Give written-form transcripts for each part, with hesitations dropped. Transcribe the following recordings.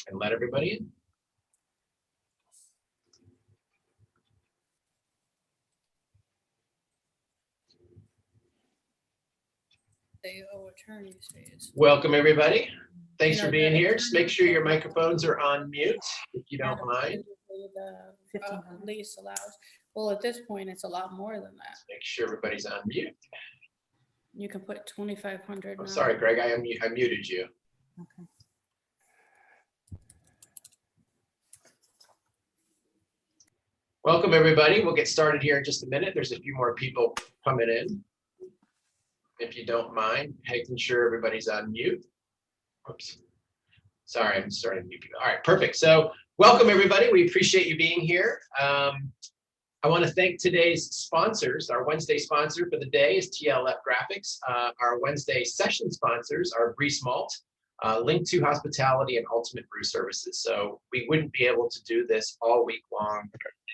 and let everybody in. They owe attorney's fees. Welcome, everybody. Thanks You for know, being the here. Just make attorney sure your fee- microphones are on mute, if you don't mind. The lease allows, well, at this point, it's a lot more than that. Make sure everybody's on mute. You can put 2,500 I'm now. sorry, Greg, I muted you. Okay. Welcome, everybody. We'll get started here in just a minute. There's a few more people coming in. If you don't mind, making sure everybody's on mute. Oops. Sorry, I'm starting to mute people. All right, perfect. So welcome, everybody. We appreciate you being here. I want to thank today's sponsors. Our Wednesday sponsor for the day is TLF Graphics. Our Wednesday session sponsors are Breeze Malt, Link 2 Hospitality, and Ultimate Brew Services. So we wouldn't be able to do this all week long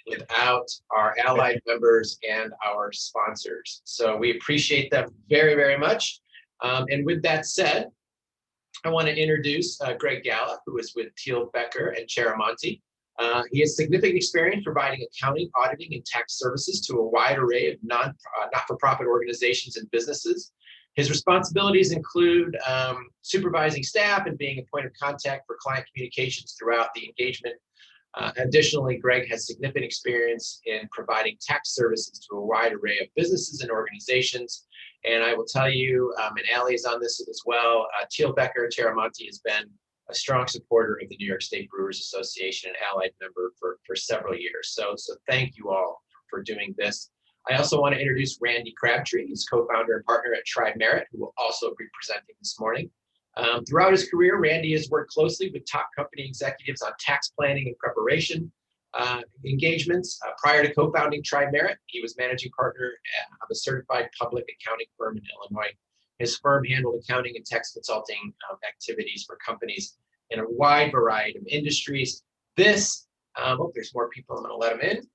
without our allied members and our sponsors. So we appreciate them very, very much. And with that said, I want to introduce Greg Galla, who is with Teal, Becker, and Chiaramonte. He has significant experience providing accounting, auditing, and tax services to a wide array of not-for-profit organizations and businesses. His responsibilities include supervising staff and being a point of contact for client communications throughout the engagement. Additionally, Greg has significant experience in providing tax services to a wide array of businesses and organizations. And I will tell you, and Allie is on this as well, Teal, Becker, and Chiaramonte has been a strong supporter of the New York State Brewers Association and allied member for several years. So thank you all for doing this. I also want to introduce Randy Crabtree, who's co-founder and partner at Tri-Merit, who will also be presenting this morning. Throughout his career, Randy has worked closely with top company executives on tax planning and preparation engagements. Prior to co-founding Tri-Merit, he was managing partner of a certified public accounting firm in Illinois. His firm handled accounting and tax consulting activities for companies in a wide variety of industries. This, there's more people, I'm gonna let them in.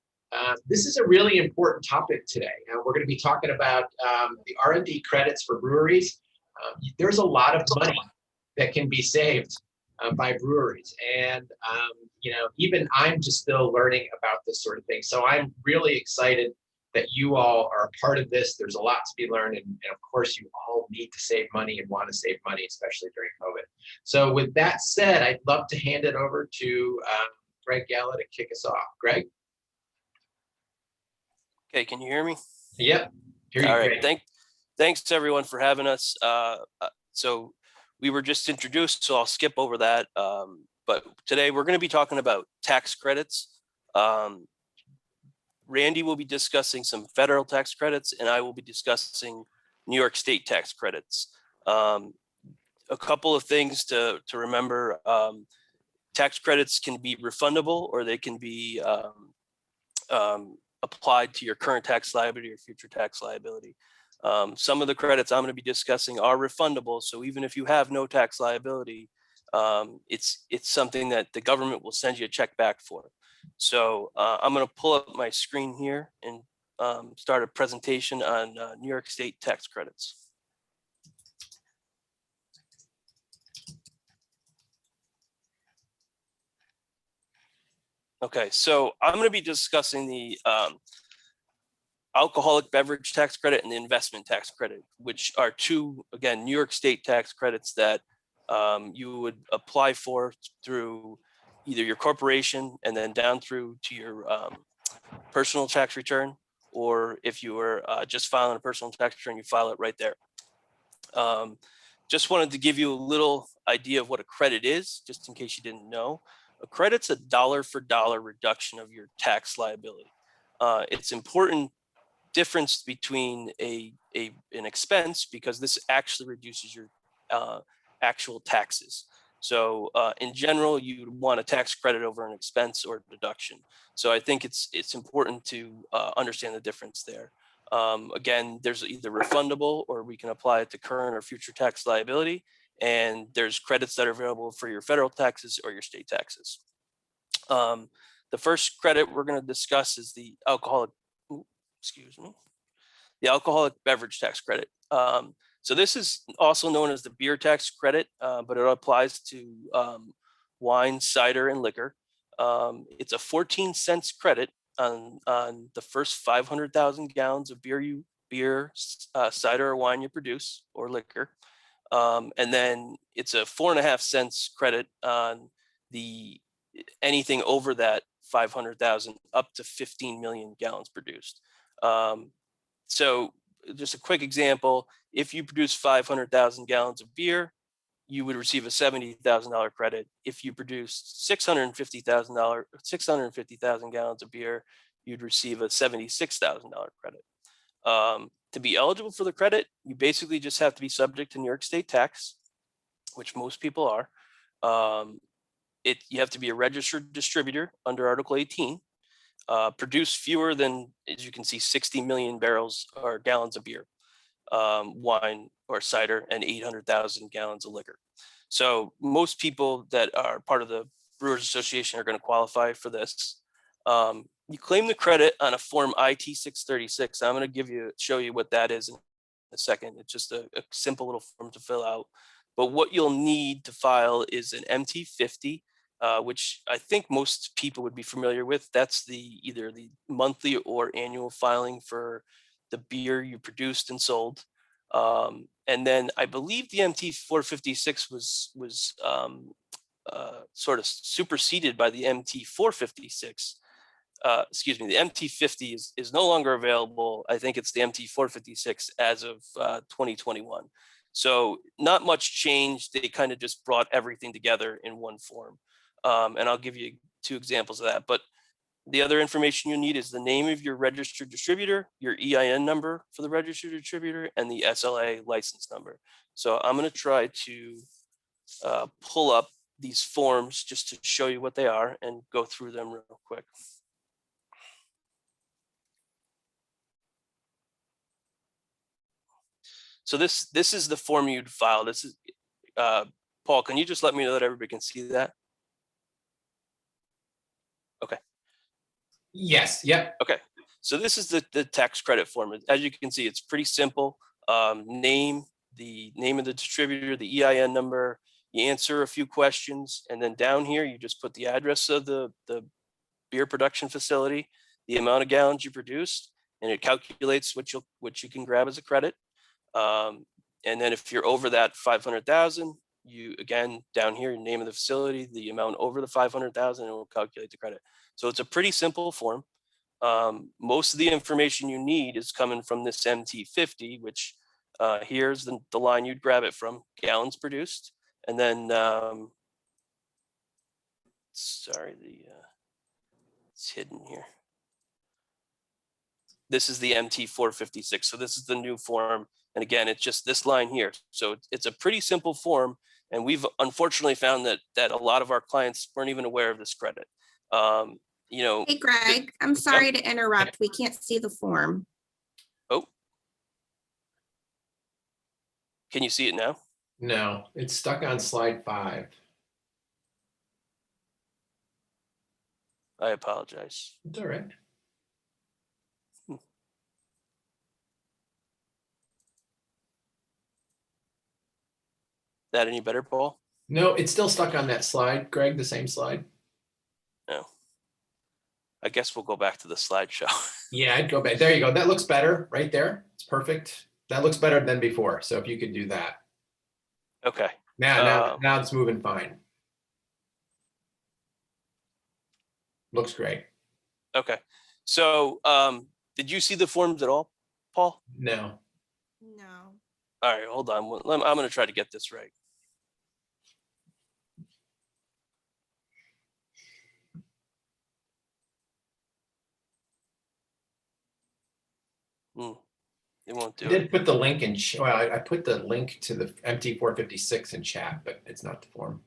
This is a really important topic today. We're gonna be talking about the R&D credits for breweries. There's a lot of money that can be saved by breweries. And, even I'm just still learning about this sort of thing. So I'm really excited that you all are a part of this. There's a lot to be learned. And of course, you all need to save money and want to save money, especially during COVID. So with that said, I'd love to hand it over to Greg Galla to kick us off. Greg? Okay, can you hear me? Yep. Hear you, all right, Greg. thanks to everyone for having us. So we were just introduced, so I'll skip over that. But today we're going to be talking about tax credits. Randy will be discussing some federal tax credits, and I will be discussing New York State tax credits. A couple of things to remember. Tax credits can be refundable, or they can be applied to your current tax liability or future tax liability. Some of the credits I'm going to be discussing are refundable. So even if you have no tax liability, it's something that the government will send you a check back for. So I'm going to pull up my screen here and start a presentation on New York State tax credits. Okay, so I'm going to be discussing the alcoholic beverage tax credit and the investment tax credit, which are two, again, New York State tax credits that you would apply for through either your corporation and then down through to your personal tax return, or if you were just filing a personal tax return, you file it right there. Just wanted to give you a little idea of what a credit is, just in case you didn't know. A credit's a dollar for dollar reduction of your tax liability. It's important difference between an expense, because this actually reduces your actual taxes. So in general, you want a tax credit over an expense or deduction. So I think it's important to understand the difference there. Again, there's either refundable, or we can apply it to current or future tax liability. And there's credits that are available for your federal taxes or your state taxes. The first credit we're going to discuss is the alcoholic beverage tax credit. So this is also known as the beer tax credit, but it applies to wine, cider, and liquor. It's a 14 cents credit on the first 500,000 gallons of beer, cider, or wine you produce, or liquor. And then it's a 4.5 cents credit on anything over that 500,000 up to 15 million gallons produced. So just a quick example, if you produce 500,000 gallons of beer, you would receive a $70,000 credit. If you produced 650,000 gallons of beer, you'd receive a $76,000 credit. To be eligible for the credit, you basically just have to be subject to New York State tax, which most people are. You have to be a registered distributor under Article 18, produce fewer than, as you can see, 60 million barrels or gallons of beer, wine or cider, and 800,000 gallons of liquor. So most people that are part of the Brewers Association are going to qualify for this. You claim the credit on a form IT 636. I'm going to show you what that is in a second. It's just a simple little form to fill out. But what you'll need to file is an MT50, which I think most people would be familiar with. That's either the monthly or annual filing for the beer you produced and sold. And then I believe the MT456 was sort of superseded by the MT456. Excuse me, the MT50 is no longer available. I think it's the MT456 as of 2021. So not much change. They kind of just brought everything together in one form. And I'll give you 2 examples of that. But the other information you need is the name of your registered distributor, your EIN number for the registered distributor, and the SLA license number. So I'm going to try to pull up these forms just to show you what they are and go through them real quick. So this is the form you'd file. This is Paul, can you just let me know that everybody can see that? Okay. Yes. Yep. Okay. So this is the tax credit form. As you can see, it's pretty simple. The name of the distributor, the EIN number. You answer a few questions, and then down here you just put the address of the beer production facility, the amount of gallons you produced, and it calculates what you can grab as a credit. And then if you're over that 500,000, you again down here, name of the facility, the amount over the 500,000, and it will calculate the credit. So it's a pretty simple form. Most of the information you need is coming from this MT50, which here's the line you'd grab it from, gallons produced, and then sorry, it's hidden here. This is the MT456. So this is the new form. And again, it's just this line here. So it's a pretty simple form. And we've unfortunately found that a lot of our clients weren't even aware of this credit. Hey, Greg, I'm sorry to interrupt. We can't see the form. Oh. Can you see it now? No, it's stuck on slide 5. I apologize. It's all right. That any better, Paul? No, it's still stuck on that slide, Greg, the same slide. No. I guess we'll go back to the slideshow. Yeah, I'd go back. There you go. That looks better right there. It's perfect. That looks better than before. So if you could do that. Okay. Now it's moving fine. Looks great. Okay. So did you see the forms at all, Paul? No. No. All right, hold on. I'm going to try to get this right. It won't do I it. did put the link in. Well, I put the link to the MT456 in chat, but it's not the form.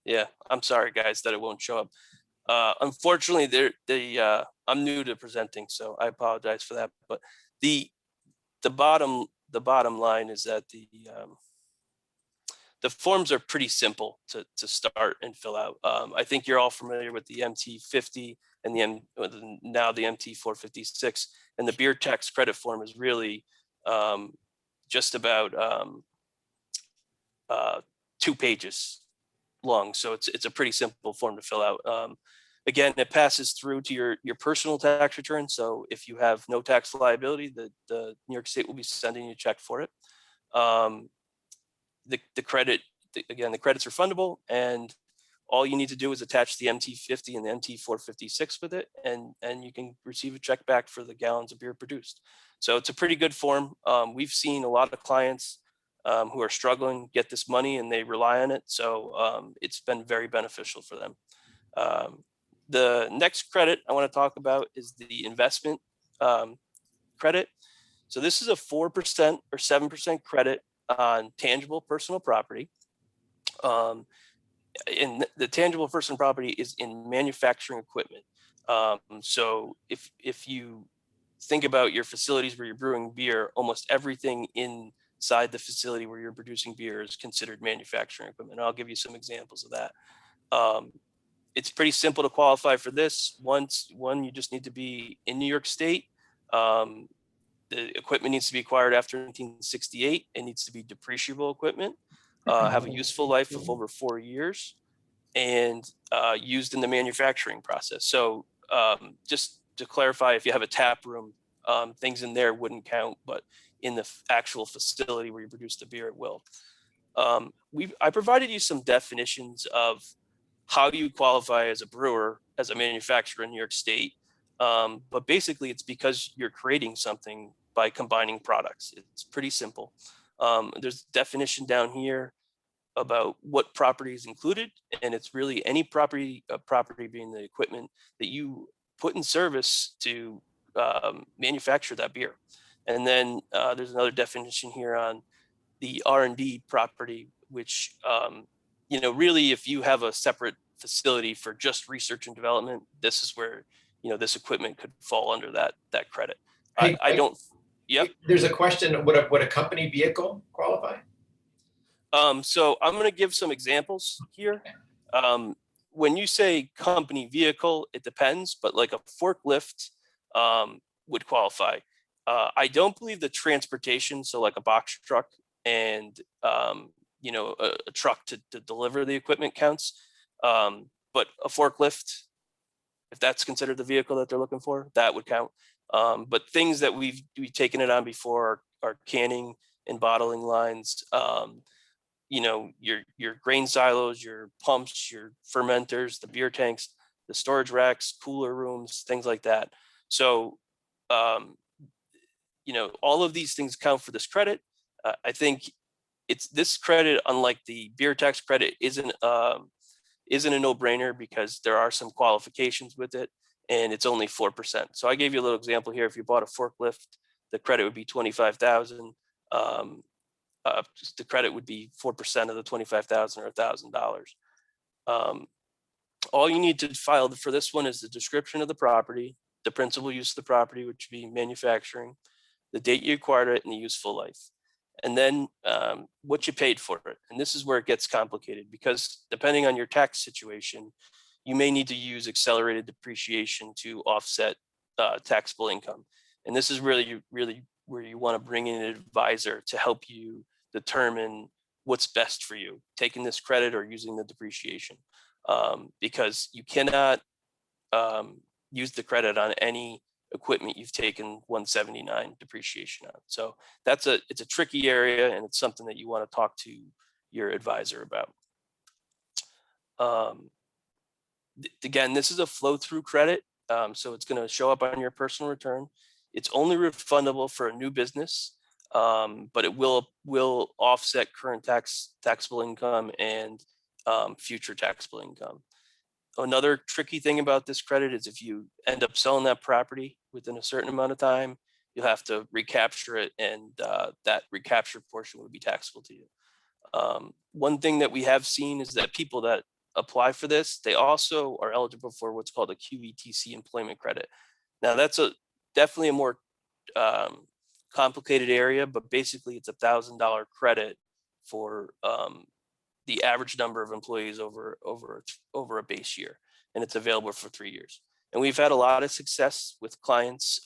Yeah, I'm sorry, guys, that it won't show up. Unfortunately, I'm new to presenting, so I apologize for that. But the bottom line is that the forms are pretty simple to start and fill out. I think you're all familiar with the MT50 and now the MT456, and the beer tax credit form is really just about 2 pages long. So it's a pretty simple form to fill out. Again, it passes through to your personal tax return. So if you have no tax liability, the New York State will be sending you a check for it. The credit, again, the credit's refundable, and all you need to do is attach the MT50 and the MT456 with it, and you can receive a check back for the gallons of beer produced. So it's a pretty good form. We've seen a lot of clients who are struggling get this money, and they rely on it. So it's been very beneficial for them. The next credit I want to talk about is the investment credit. So this is a 4% or 7% credit on tangible personal property. And the tangible personal property is in manufacturing equipment. So if you think about your facilities where you're brewing beer, almost everything inside the facility where you're producing beer is considered manufacturing equipment. I'll give you some examples of that. It's pretty simple to qualify for this. One, you just need to be in New York State. The equipment needs to be acquired after 1968. It needs to be depreciable equipment, have a useful life of over 4 years, and used in the manufacturing process. So just to clarify, if you have a tap room, things in there wouldn't count, but in the actual facility where you produce the beer, it will. I provided you some definitions of how you qualify as a brewer, as a manufacturer in New York State. But basically it's because you're creating something by combining products. It's pretty simple. There's a definition down here about what property is included, and it's really any property being the equipment that you put in service to manufacture that beer. And then there's another definition here on the R&D property, which really, if you have a separate facility for just research and development, this is where this equipment could fall under that credit. Hey, I don't. Yep. There's a question. Would a company vehicle qualify? So I'm going to give some examples here. When you say company vehicle, it depends, but like a forklift would qualify. I don't believe the transportation, so like a box truck and a truck to deliver the equipment counts. But a forklift, if that's considered the vehicle that they're looking for, that would count. But things that we've taken it on before are canning and bottling lines, your grain silos, your pumps, your fermenters, the beer tanks, the storage racks, cooler rooms, things like that. So, all of these things count for this credit. I think this credit, unlike the beer tax credit, isn't a no-brainer because there are some qualifications with it, and it's only 4%. So I gave you a little example here. If you bought a forklift, the credit would be $25,000. The credit would be 4% of the $25,000 or $1,000. All you need to file for this one is the description of the property, the principal use of the property, which would be manufacturing, the date you acquired it, and the useful life. And then what you paid for it. And this is where it gets complicated because depending on your tax situation, you may need to use accelerated depreciation to offset taxable income. And this is really where you want to bring in an advisor to help you determine what's best for you, taking this credit or using the depreciation. Because you cannot use the credit on any equipment you've taken 179 depreciation on. So it's a tricky area, and it's something that you want to talk to your advisor about. Again, this is a flow-through credit, so it's going to show up on your personal return. It's only refundable for a new business, but it will offset current taxable income and future taxable income. Another tricky thing about this credit is if you end up selling that property within a certain amount of time, you'll have to recapture it, and that recapture portion would be taxable to you. One thing that we have seen is that people that apply for this, they also are eligible for what's called a QETC employment credit. Now that's definitely a more complicated area, but basically it's $1,000 credit for the average number of employees over a base year, and it's available for 3 years. And we've had a lot of success with clients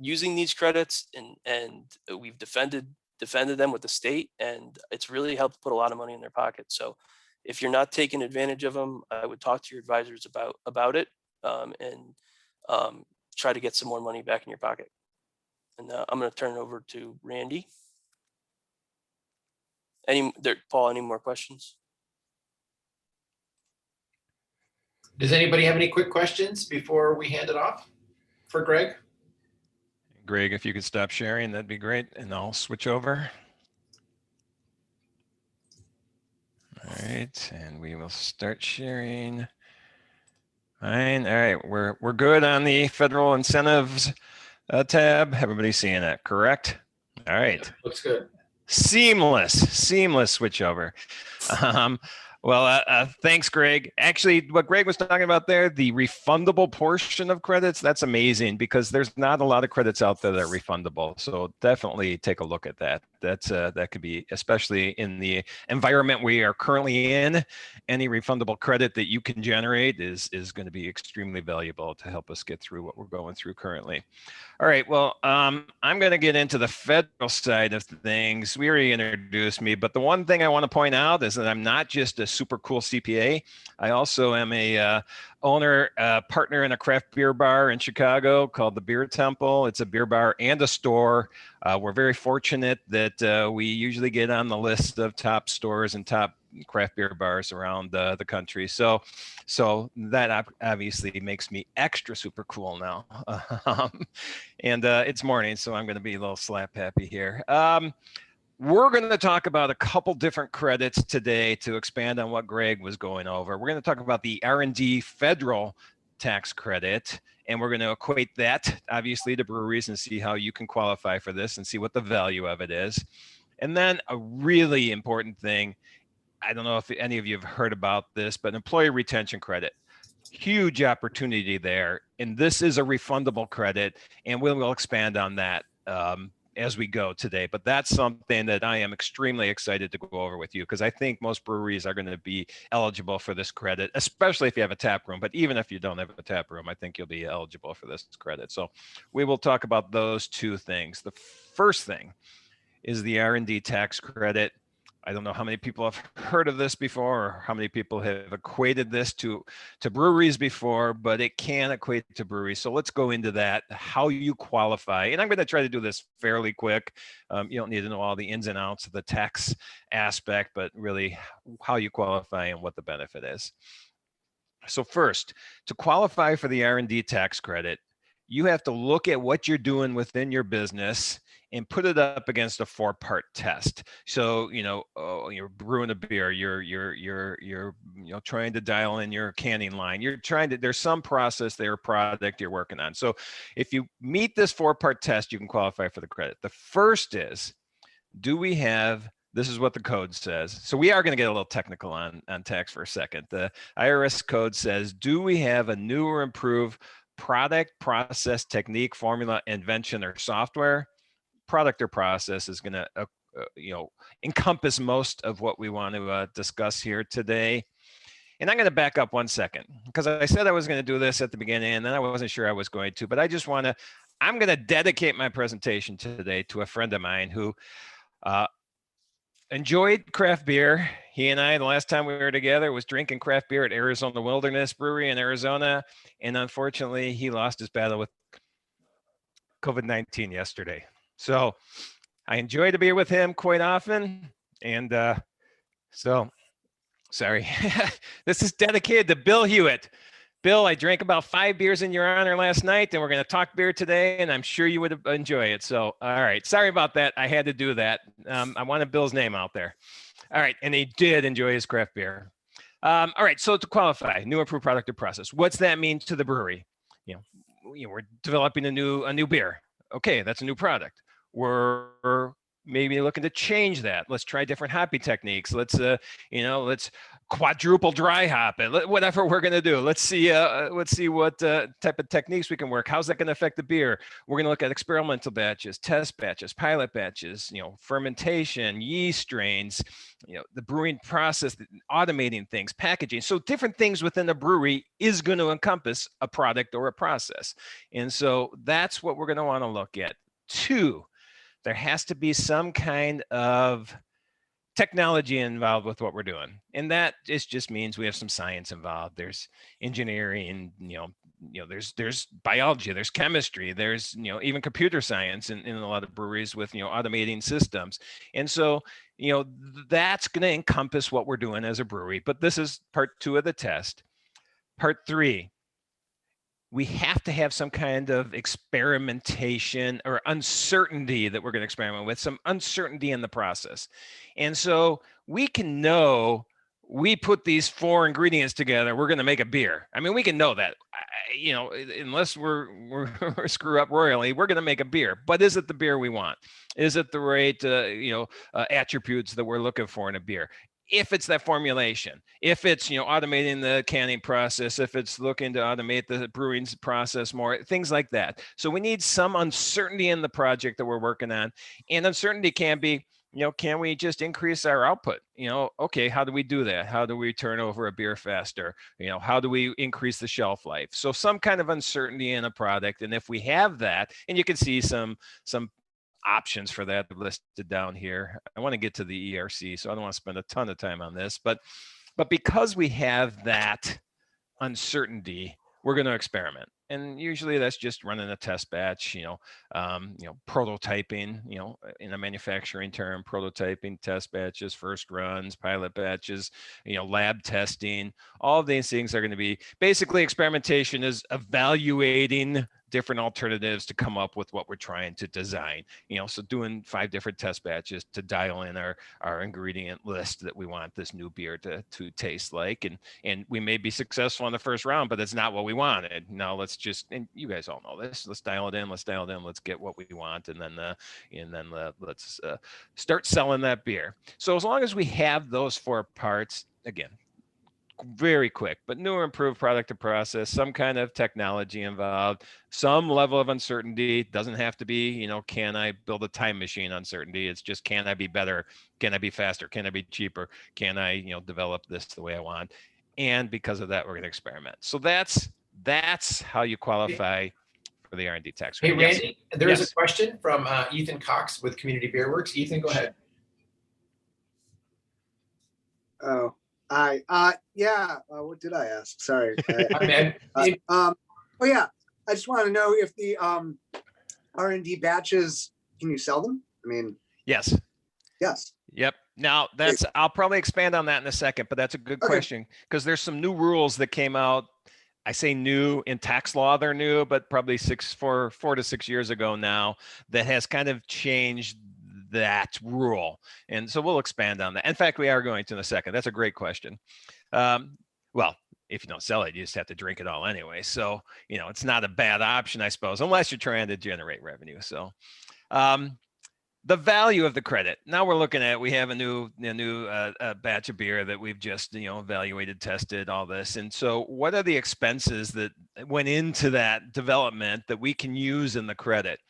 using these credits, and we've defended defended them with the state, and it's really helped put a lot of money in their pocket. So if you're not taking advantage of them, I would talk to your advisors about it, and try to get some more money back in your pocket. And I'm going to turn it over to Randy. Paul, any more questions? Does anybody have any quick questions before we hand it off for Greg? Greg, if you could stop sharing, that'd be great, and I'll switch over. All right, and we will start sharing. Fine. All right, we're good on the federal incentives tab. Everybody's seeing that, correct? All right. Yeah, looks good. Seamless switchover. Thanks, Greg. Actually, what Greg was talking about there, the refundable portion of credits, that's amazing because there's not a lot of credits out there that are refundable. So definitely take a look at that. That could be, especially in the environment we are currently in, any refundable credit that you can generate is going to be extremely valuable to help us get through what we're going through currently. All right, well, I'm going to get into the federal side of things. We already introduced me, but the one thing I want to point out is that I'm not just a super cool CPA. I also am a owner, partner in a craft beer bar in Chicago called the Beer Temple. It's a beer bar and a store. We're very fortunate that we usually get on the list of top stores and top craft beer bars around the country. So that obviously makes me extra super cool now. And it's morning, so I'm going to be a little slap happy here. We're going to talk about a couple different credits today to expand on what Greg was going over. We're going to talk about the R&D federal tax credit, and we're going to equate that obviously to breweries and see how you can qualify for this and see what the value of it is. And then a really important thing, I don't know if any of you have heard about this, but employee retention credit. Huge opportunity there. And this is a refundable credit, and we'll expand on that as we go today. But that's something that I am extremely excited to go over with you because I think most breweries are going to be eligible for this credit, especially if you have a tap room. But even if you don't have a tap room, I think you'll be eligible for this credit. So we will talk about those two things. The first thing is the R&D tax credit. I don't know how many people have heard of this before or how many people have equated this to breweries before, but it can equate to breweries. So let's go into that, how you qualify. And I'm going to try to do this fairly quick. You don't need to know all the ins and outs of the tax aspect, but really how you qualify and what the benefit is. So first, to qualify for the R&D tax credit, you have to look at what you're doing within your business and put it up against a 4-part test. So, you're brewing a beer, you're trying to dial in your canning line. There's some process there, product you're working on. So if you meet this 4-part test, you can qualify for the credit. The first is, this is what the code says. So we are going to get a little technical on tax for a second. The IRS code says, do we have a new or improved product, process, technique, formula, invention, or software? Product or process is going to encompass most of what we want to discuss here today. And I'm going to back up 1 second because I said I was going to do this at the beginning and then I wasn't sure I was going to, but I'm going to dedicate my presentation today to a friend of mine who enjoyed craft beer. He and I, the last time we were together, was drinking craft beer at Arizona Wilderness Brewery in Arizona. And unfortunately, he lost his battle with COVID-19 yesterday. So I enjoy to be with him quite often. And so, sorry, this is dedicated to Bill Hewitt. Bill, I drank about 5 beers in your honor last night, and we're going to talk beer today, and I'm sure you would enjoy it. So, all right, sorry about that. I had to do that. I wanted Bill's name out there. All right, and he did enjoy his craft beer. All right, so to qualify, new improved product or process, what's that mean to the brewery? We're developing a new beer. Okay, that's a new product. We're maybe looking to change that. Let's try different hoppy techniques. Let's quadruple dry hop it. Whatever we're going to do. Let's see what type of techniques we can work. How's that going to affect the beer? We're going to look at experimental batches, test batches, pilot batches, fermentation, yeast strains, the brewing process, automating things, packaging. So different things within a brewery is going to encompass a product or a process. And so that's what we're going to want to look at. 2, there has to be some kind of technology involved with what we're doing. And that just means we have some science involved. There's engineering, there's biology, there's chemistry, there's, even computer science in a lot of breweries with, automating systems. And so, that's going to encompass what we're doing as a brewery. But this is part 2 of the test. Part 3, we have to have some kind of experimentation or uncertainty that we're going to experiment with, some uncertainty in the process. And so we can know we put these 4 ingredients together, we're going to make a beer. I mean, we can know that, unless we're screw up royally, we're going to make a beer. But is it the beer we want? Is it the right, attributes that we're looking for in a beer? If it's that formulation, if it's, automating the canning process, if it's looking to automate the brewing process more, things like that. So we need some uncertainty in the project that we're working on. And uncertainty can be, can we just increase our output? Okay, how do we do that? How do we turn over a beer faster? How do we increase the shelf life? So some kind of uncertainty in a product. And if we have that, and you can see some options for that listed down here. I want to get to the ERC, so I don't want to spend a ton of time on this, but because we have that uncertainty, we're going to experiment. And usually that's just running a test batch, prototyping, in a manufacturing term, prototyping, test batches, first runs, pilot batches, lab testing. All of these things are going to be basically experimentation is evaluating different alternatives to come up with what we're trying to design. So doing 5 different test batches to dial in our ingredient list that we want this new beer to taste like. And we may be successful in the first round, but it's not what we wanted. Now let's and you guys all know this, let's dial it in, let's get what we want. And then let's start selling that beer. So as long as we have those 4 parts, again, very quick, but new or improved product or process, some kind of technology involved, some level of uncertainty. Doesn't have to be, can I build a time machine uncertainty? It's just, can I be better? Can I be faster? Can I be cheaper? Can I, develop this the way I want? And because of that, we're going to experiment. So that's how you qualify for the R&D tax Hey, credit. Yes. Randy, there is Yes. a question from Ethan Cox with Community Beer Works. Ethan, go ahead. Oh, yeah. What did I ask? Sorry. Man, Oh yeah. I just want to know if the R&D batches, can you sell them? I mean, Yes. yes. Yep. Now I'll probably expand on that in a second, but that's a good question because there's some new rules that came out. I say new in tax law, they're new, but probably 4 to 6 years ago now that has kind of changed that rule. And so we'll expand on that. In fact, we are going to in a second. That's a great question. Well, if you don't sell it, you just have to drink it all anyway. So, it's not a bad option, I suppose, unless you're trying to generate revenue. So, the value of the credit. Now we're looking at, we have a new batch of beer that we've just, evaluated, tested, all this. And so what are the expenses that went into that development that we can use in the credit?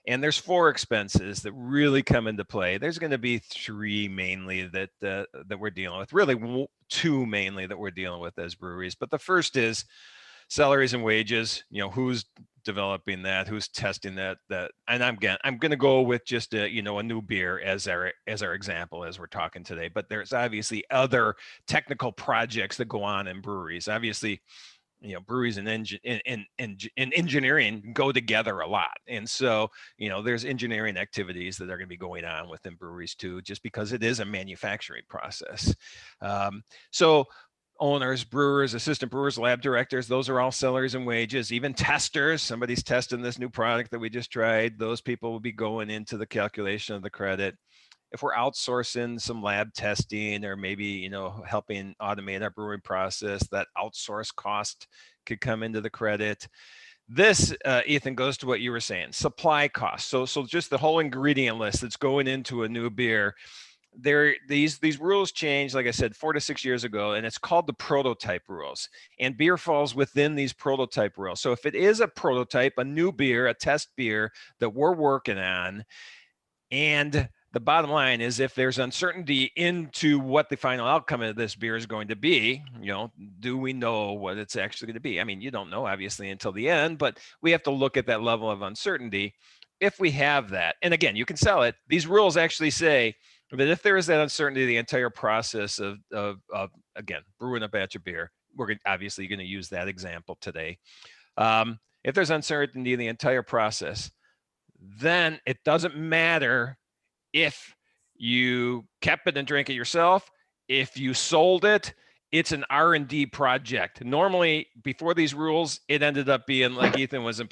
And there's 4 expenses that really come into play. There's going to be 3 mainly that we're dealing with, really 2 mainly that we're dealing with as breweries. But the first is salaries and wages. Who's developing that, who's testing that, and I'm going to go with just a new beer as our example as we're talking today. But there's obviously other technical projects that go on in breweries. Obviously, breweries and engineering go together a lot. And so, there's engineering activities that are going to be going on within breweries too, just because it is a manufacturing process. So owners, brewers, assistant brewers, lab directors, those are all salaries and wages. Even testers, somebody's testing this new product that we just tried, those people will be going into the calculation of the credit. If we're outsourcing some lab testing or maybe, helping automate our brewing process, that outsource cost could come into the credit. This, Ethan, goes to what you were saying, supply costs. So just the whole ingredient list that's going into a new beer. These rules changed, like I said, 4 to 6 years ago, and it's called the prototype rules. And beer falls within these prototype rules. So if it is a prototype, a new beer, a test beer that we're working on, and the bottom line is if there's uncertainty into what the final outcome of this beer is going to be, do we know what it's actually going to be? I mean, you don't know obviously until the end, but we have to look at that level of uncertainty. if we have that, and again, you can sell it, these rules actually say that if there is that uncertainty, the entire process of again, brewing a batch of beer, we're obviously going to use that example today. If there's uncertainty in the entire process, then it doesn't matter if you kept it and drank it yourself, if you sold it, it's an R&D project. Normally, before these rules, it ended up being, like Ethan was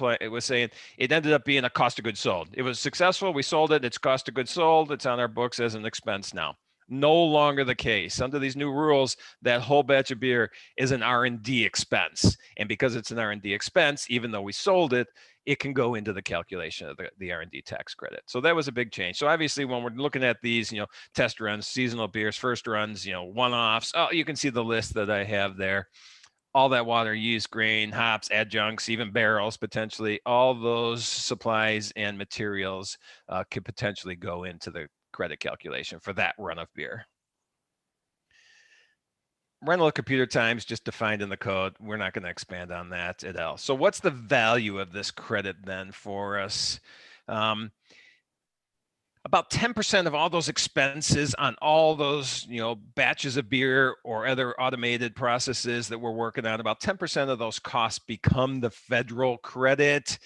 saying, it ended up being a cost of goods sold. It was successful, we sold it, it's cost of goods sold, it's on our books as an expense now. No longer the case. Under these new rules, that whole batch of beer is an R&D expense. And because it's an R&D expense, even though we sold it, it can go into the calculation of the R&D tax credit. So that was a big change. So obviously when we're looking at these, test runs, seasonal beers, first runs, one-offs, you can see the list that I have there. All that water, yeast, grain, hops, adjuncts, even barrels potentially, all those supplies and materials could potentially go into the credit calculation for that run of beer. Rental computer times just defined in the code. We're not going to expand on that at all. So what's the value of this credit then for us? About 10% of all those expenses on all those, batches of beer or other automated processes that we're working on, about 10% of those costs become the federal credit.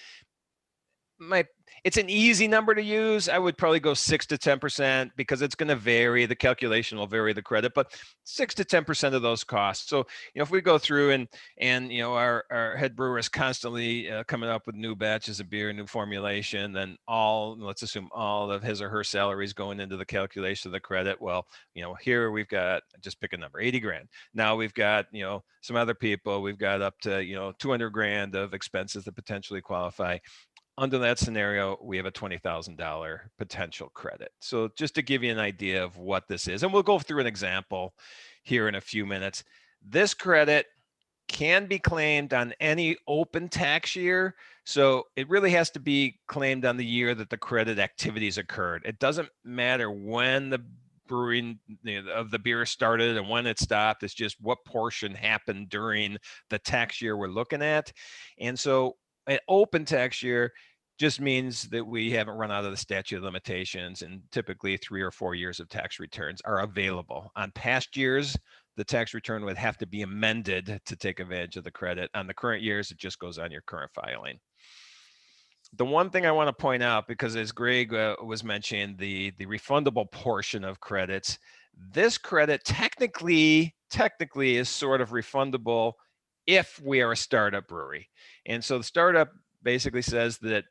It's an easy number to use. I would probably go 6 to 10% because it's going to vary. The calculation will vary the credit, but 6 to 10% of those costs. So, if we go through and our head brewer is constantly coming up with new batches of beer, new formulation, then let's assume all of his or her salaries going into the calculation of the credit. Well, here we've got, just pick a number, 80 grand. Now we've got, some other people, we've got up to, 200 grand of expenses that potentially qualify. Under that scenario, we have a $20,000 potential credit. So just to give you an idea of what this is, and we'll go through an example here in a few minutes. This credit can be claimed on any open tax year. So it really has to be claimed on the year that the credit activities occurred. It doesn't matter when the brewing of the beer started and when it stopped. It's just what portion happened during the tax year we're looking at. And so an open tax year just means that we haven't run out of the statute of limitations, and typically 3 or 4 years of tax returns are available. On past years, the tax return would have to be amended to take advantage of the credit. On the current years, it just goes on your current filing. The one thing I want to point out, because as Greg was mentioning, the refundable portion of credits, this credit technically is sort of refundable if we are a startup brewery. And so the startup basically says that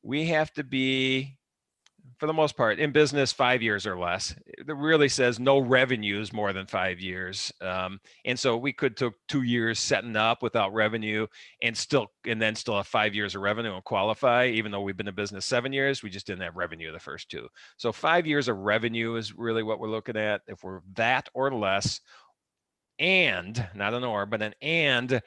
we have to be, for the most part, in business 5 years or less. It really says no revenues more than 5 years. And so we could take 2 years setting up without revenue and then still have 5 years of revenue and qualify, even though we've been in business 7 years, we just didn't have revenue the first 2. So 5 years of revenue is really what we're looking at. If we're that or less, and not an or, but an and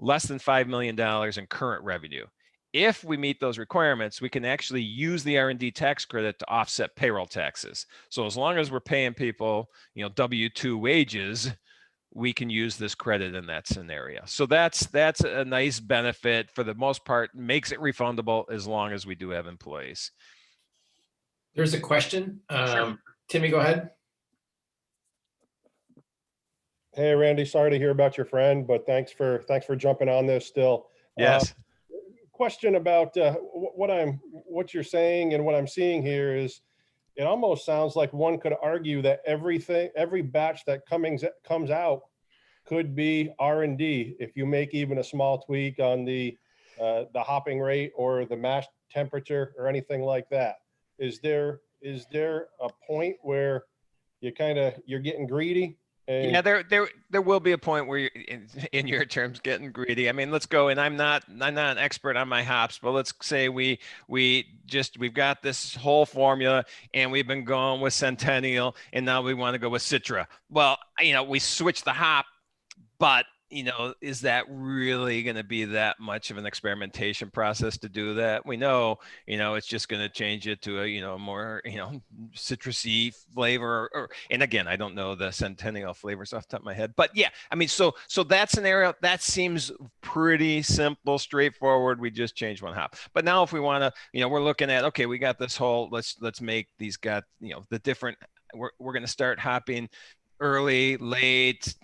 less than $5 million in current revenue. If we meet those requirements, we can actually use the R&D tax credit to offset payroll taxes. So as long as we're paying people, W-2 wages, we can use this credit in that scenario. So that's a nice benefit. For the most part, makes it refundable as long as we do have employees. There's a question. Sure. Timmy, go ahead. Hey, Randy, sorry to hear about your friend, but thanks for jumping on this still. Yes. Question about what you're saying and what I'm seeing here is, it almost sounds like one could argue that every batch that comes out could be R&D if you make even a small tweak on the hopping rate or the mash temperature or anything like that. Is there a point where you're getting greedy? Yeah, there will be a point where you're, in your terms, getting greedy. I mean, let's go, and I'm not an expert on my hops, but let's say we've got this whole formula and we've been going with Centennial and now we want to go with Citra. Well, we switch the hop, but is that really going to be that much of an experimentation process to do that? We know, it's just going to change it to a, more, citrusy flavor. And again, I don't know the Centennial flavors off the top of my head, but yeah, I mean, so that scenario, that seems pretty simple, straightforward. We just change one hop. But now if we want to, we're looking at, okay, we got this whole, let's make these the different, we're going to start hopping early, late,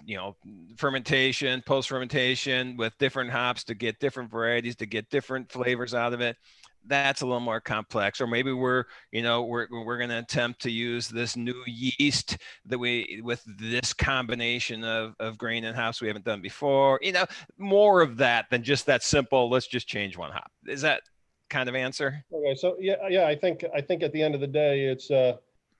fermentation, post-fermentation with different hops to get different varieties, to get different flavors out of it. That's a little more complex. Or maybe we're going to attempt to use this new yeast that with this combination of grain and hops we haven't done before. More of that than just that simple, let's just change one hop. Is that kind of answer? Okay, so yeah, I think at the end of the day, it's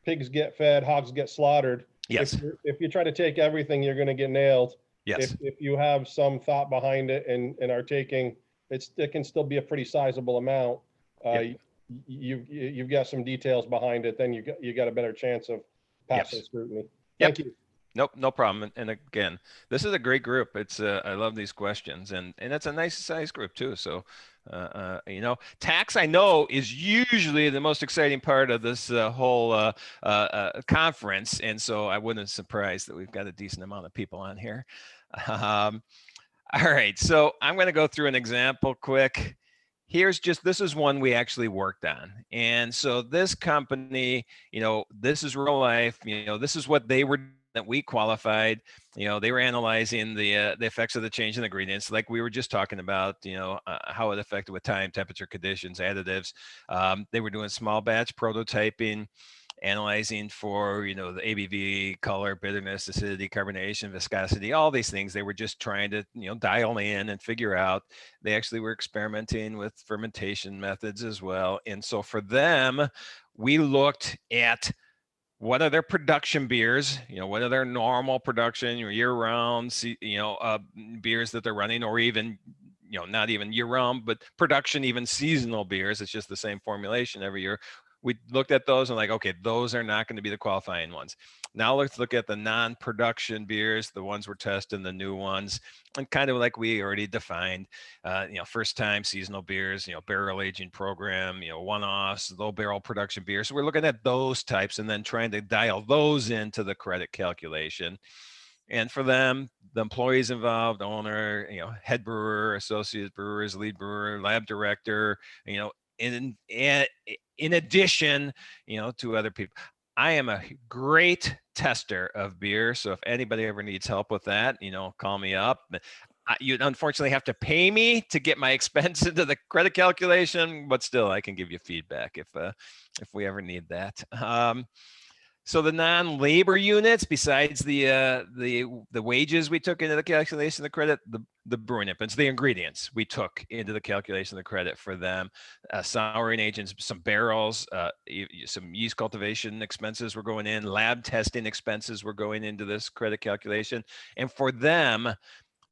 pigs get fed, hogs get slaughtered. Yes. If you try to take everything, you're going to get nailed. Yes. If you have some thought behind it and are taking, it can still be a pretty sizable amount. Yep. You've got some details behind it, then you got a better chance of passing scrutiny. Thank you. Nope, no problem. And again, this is a great group. It's I love these questions, and it's a nice size group too. So, tax I know is usually the most exciting part of this whole conference, and so I wouldn't be surprised that we've got a decent amount of people on here. All right, so I'm going to go through an example quick. This is one we actually worked on. And so this company, this is real life, this is what they were that we qualified. They were analyzing the effects of the change in ingredients, like we were just talking about, how it affected with time, temperature, conditions, additives. They were doing small batch prototyping, analyzing for, the ABV, color, bitterness, acidity, carbonation, viscosity, all these things. They were just trying to, dial in and figure out. They actually were experimenting with fermentation methods as well. And so for them, we looked at what are their production beers, what are their normal production, year-round, beers that they're running, or even, not even year-round, but production, even seasonal beers. It's just the same formulation every year. We looked at those and like, okay, those are not going to be the qualifying ones. Now let's look at the non-production beers, the ones we're testing, the new ones, and kind of like we already defined, first time seasonal beers, barrel aging program, one-offs, low barrel production beers. So we're looking at those types and then trying to dial those into the credit calculation. And for them, the employees involved, owner, head brewer, associate brewers, lead brewer, lab director, in addition, to other people. I am a great tester of beer. So if anybody ever needs help with that, call me up. You unfortunately have to pay me to get my expense into the credit calculation, but still I can give you feedback if we ever need that. So the non-labor units, besides the wages we took into the calculation of the credit, the brewing inputs, the ingredients we took into the calculation of the credit for them, souring agents, some barrels, some yeast cultivation expenses were going in, lab testing expenses were going into this credit calculation, and for them,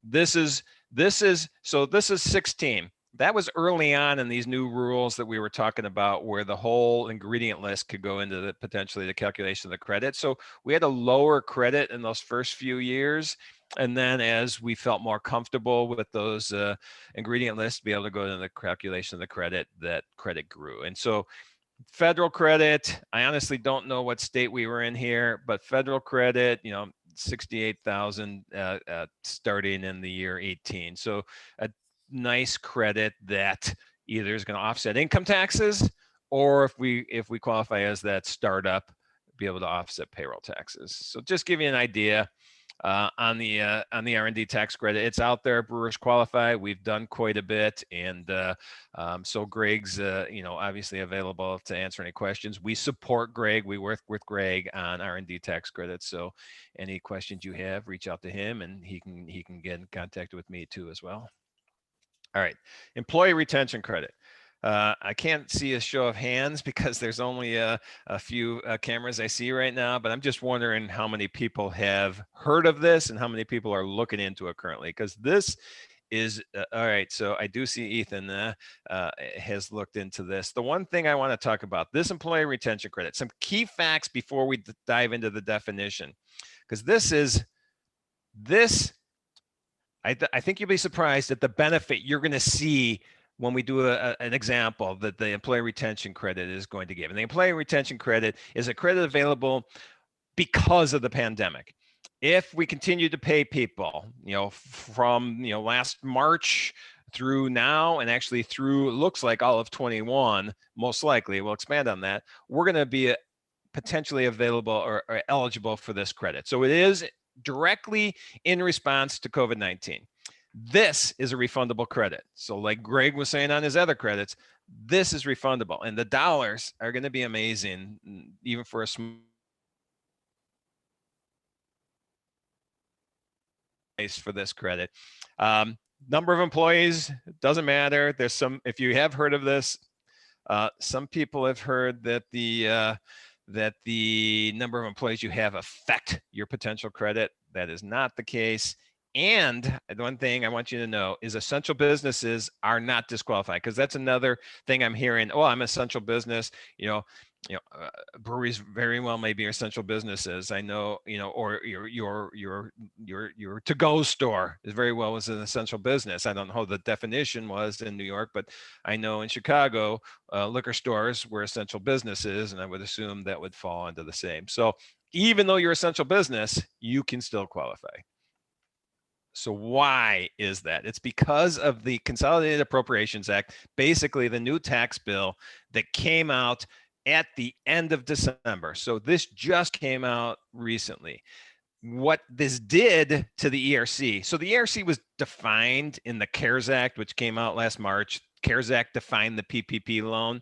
this is 16. That was early on in these new rules that we were talking about, where the whole ingredient list could go into potentially the calculation of the credit. So we had a lower credit in those first few years. And then as we felt more comfortable with those ingredient lists, to be able to go into the calculation of the credit, that credit grew. And so federal credit, I honestly don't know what state we were in here, but federal credit, 68,000 starting in the year 18. So a nice credit that either is going to offset income taxes, or if we qualify as that startup, be able to offset payroll taxes. So just give you an idea on the R&D tax credit. It's out there. Brewers qualify. We've done quite a bit, and so Greg's obviously available to answer any questions. We support Greg. We work with Greg on R&D tax credits. So any questions you have, reach out to him, and he can get in contact with me too as well. All right, employee retention credit. I can't see a show of hands because there's only a few cameras I see right now, but I'm just wondering how many people have heard of this and how many people are looking into it currently, because this is all right. So I do see Ethan has looked into this. The one thing I want to talk about, this employee retention credit, some key facts before we dive into the definition, because this I think you'll be surprised at the benefit you're going to see when we do an example that the employee retention credit is going to give. And the employee retention credit is a credit available because of the pandemic. If we continue to pay people, from, last March through now, and actually through, looks like all of 21, most likely, we'll expand on that, we're going to be potentially available or eligible for this credit. So it is directly in response to COVID-19. This is a refundable credit. So like Greg was saying on his other credits, this is refundable, and the dollars are going to be amazing, even for a small for this credit. Number of employees, doesn't matter. There's some, if you have heard of this, some people have heard that the number of employees you have affect your potential credit. That is not the case. And one thing I want you to know is essential businesses are not disqualified, because that's another thing I'm hearing. Oh, I'm essential business. Breweries very well may be essential businesses. I know, or your to-go store is very well was an essential business. I don't know how the definition was in New York, but I know in Chicago, liquor stores were essential businesses, and I would assume that would fall into the same. So even though you're essential business, you can still qualify. So why is that? It's because of the Consolidated Appropriations Act, basically the new tax bill that came out at the end of December. So this just came out recently. What this did to the ERC, so the ERC was defined in the CARES Act, which came out last March. CARES Act defined the PPP loan.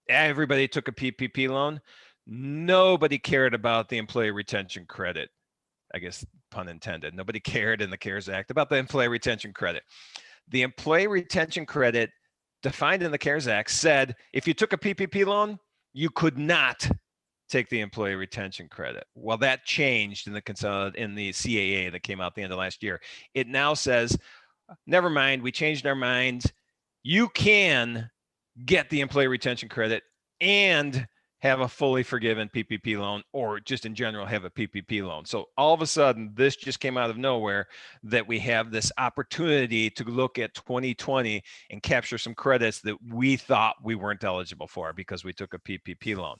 Everybody took a PPP loan. Nobody cared about the employee retention credit. I guess, pun intended. Nobody cared in the CARES Act about the employee retention credit. The employee retention credit defined in the CARES Act said if you took a PPP loan, you could not take the employee retention credit. Well, that changed in the CAA that came out the end of last year. It now says, never mind, we changed our minds. You can get the employee retention credit and have a fully forgiven PPP loan, or just in general have a PPP loan. So all of a sudden, this just came out of nowhere that we have this opportunity to look at 2020 and capture some credits that we thought we weren't eligible for because we took a PPP loan.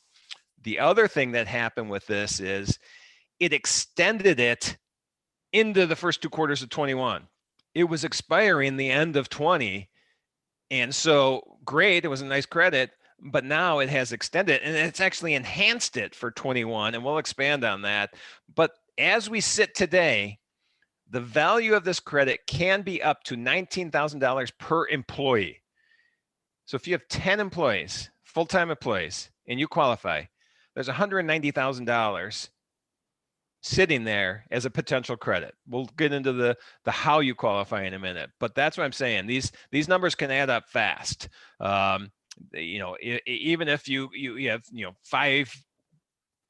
The other thing that happened with this is it extended it into the first 2 quarters of 21. It was expiring the end of 20. And so great, it was a nice credit, but now it has extended and it's actually enhanced it for 21, and we'll expand on that. But as we sit today, the value of this credit can be up to $19,000 per employee. So if you have 10 employees, full-time employees, and you qualify, there's $190,000 sitting there as a potential credit. We'll get into the how you qualify in a minute, but that's what I'm saying. These numbers can add up fast. Even if you have 5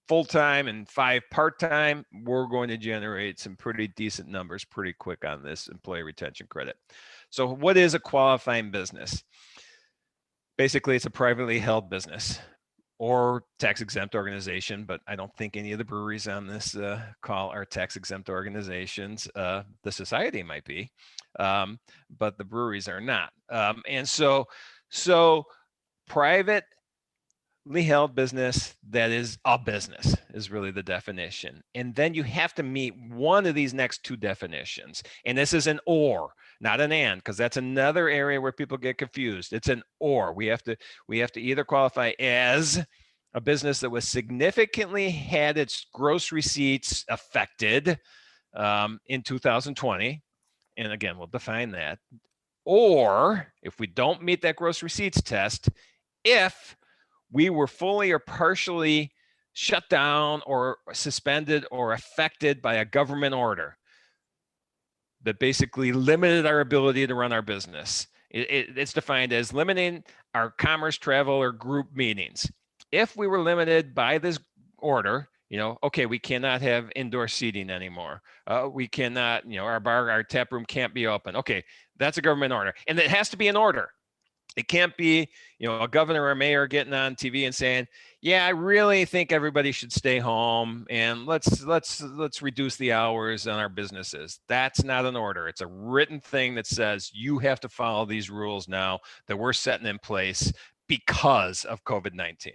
full-time and 5 part-time, we're going to generate some pretty decent numbers pretty quick on this employee retention credit. So what is a qualifying business? Basically, it's a privately held business or tax exempt organization, but I don't think any of the breweries on this call are tax exempt organizations. The society might be, but the breweries are not. And so privately held business that is a business is really the definition. And then you have to meet one of these next 2 definitions. And this is an or, not an and, because that's another area where people get confused. It's an or. We have to either qualify as a business that was significantly had its gross receipts affected in 2020. And again, we'll define that. Or if we don't meet that gross receipts test, if we were fully or partially shut down or suspended or affected by a government order that basically limited our ability to run our business. It's defined as limiting our commerce, travel, or group meetings. If we were limited by this order, okay, we cannot have indoor seating anymore. We cannot, our bar, our tap room can't be open. Okay, that's a government order. And it has to be an order. It can't be, a governor or mayor getting on TV and saying, yeah, I really think everybody should stay home and let's reduce the hours on our businesses. That's not an order. It's a written thing that says you have to follow these rules now that we're setting in place because of COVID-19.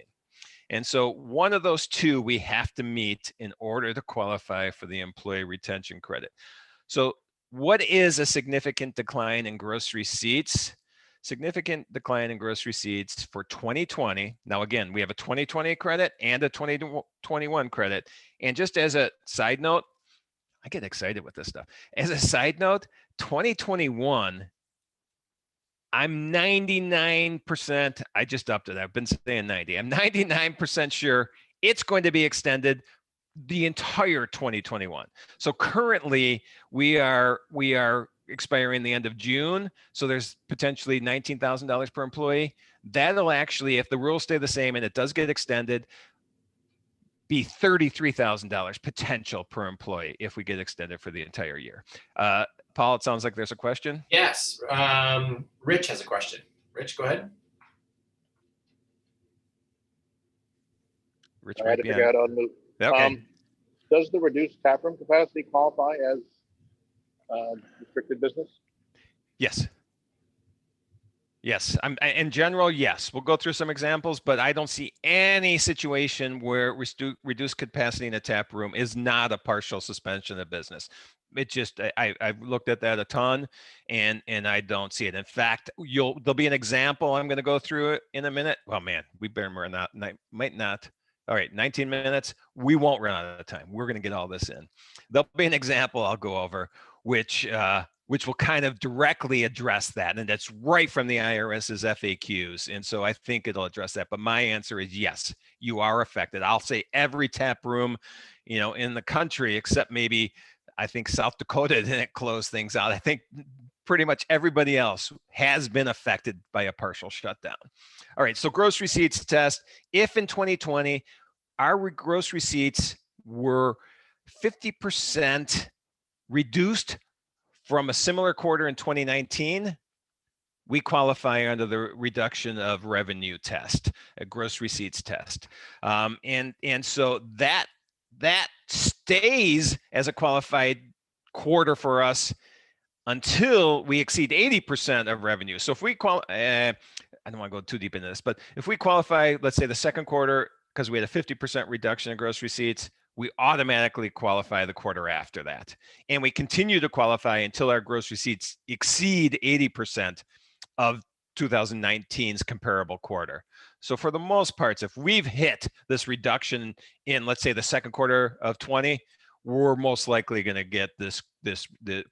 And so one of those two we have to meet in order to qualify for the employee retention credit. So what is a significant decline in gross receipts? Significant decline in gross receipts for 2020. Now, again, we have a 2020 credit and a 2021 credit. And just as a side note, I get excited with this stuff. As a side note, 2021, I'm 99%, I just upped it. I've been saying 90. I'm 99% sure it's going to be extended the entire 2021. So currently we are expiring the end of June. So there's potentially $19,000 per employee. That'll actually, if the rules stay the same and it does get extended, be $33,000 potential per employee if we get extended for the entire year. Paul, it sounds like there's a question. Yes, Rich has a question. Rich, go ahead. Rich I had to figure out how to move. Okay. Does the reduced taproom capacity qualify as restricted business? Yes. Yes. In general, yes. We'll go through some examples, but I don't see any situation where reduced capacity in a tap room is not a partial suspension of business. It just, I've looked at that a ton and I don't see it. In fact, there'll be an example. I'm going to go through it in a minute. Well, man, we better run out. Might not. All right, 19 minutes. We won't run out of time. We're going to get all this in. There'll be an example I'll go over, which will kind of directly address that. And that's right from the IRS's FAQs. And so I think it'll address that. But my answer is yes, you are affected. I'll say every tap room, in the country, except maybe I think South Dakota didn't close things out. I think pretty much everybody else has been affected by a partial shutdown. All right, so gross receipts test. If in 2020, our gross receipts were 50% reduced from a similar quarter in 2019, we qualify under the reduction of revenue test, a gross receipts test. And so that stays as a qualified quarter for us until we exceed 80% of revenue. So if we I don't want to go too deep into this, but if we qualify, let's say the second quarter, because we had a 50% reduction in gross receipts, we automatically qualify the quarter after that. And we continue to qualify until our gross receipts exceed 80% of 2019's comparable quarter. So for the most parts, if we've hit this reduction in, let's say, the second quarter of 20, we're most likely going to get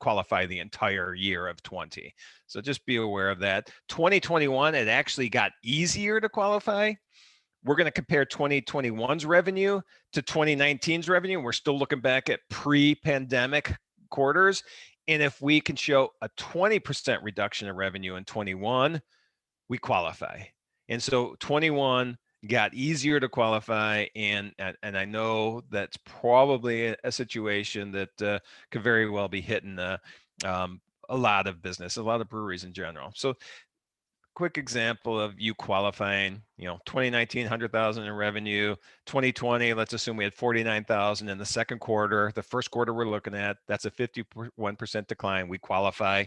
qualify the entire year of 20. So just be aware of that. 2021, it actually got easier to qualify. We're going to compare 2021's revenue to 2019's revenue. We're still looking back at pre-pandemic quarters. And if we can show a 20% reduction in revenue in 21, we qualify. And so 21 got easier to qualify. And I know that's probably a situation that could very well be hitting a lot of business, a lot of breweries in general. So quick example of you qualifying, 2019, 100,000 in revenue, 2020, let's assume we had 49,000 in the second quarter. The first quarter we're looking at, that's a 51% decline. We qualify.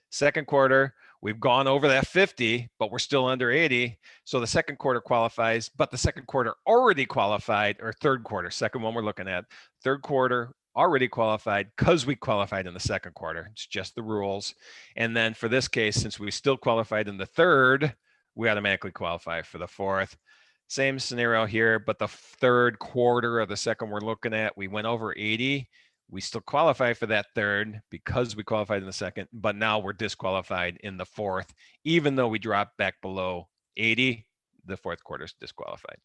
Second quarter, we've gone over that 50, but we're still under 80. So the second quarter qualifies, but the second quarter already qualified, or third quarter, second one we're looking at, third quarter already qualified because we qualified in the second quarter. It's just the rules. And then for this case, since we still qualified in the third, we automatically qualify for the fourth. Same scenario here, but the third quarter of the second we're looking at, we went over 80. We still qualify for that third because we qualified in the second, but now we're disqualified in the fourth. Even though we dropped back below 80, the fourth quarter is disqualified.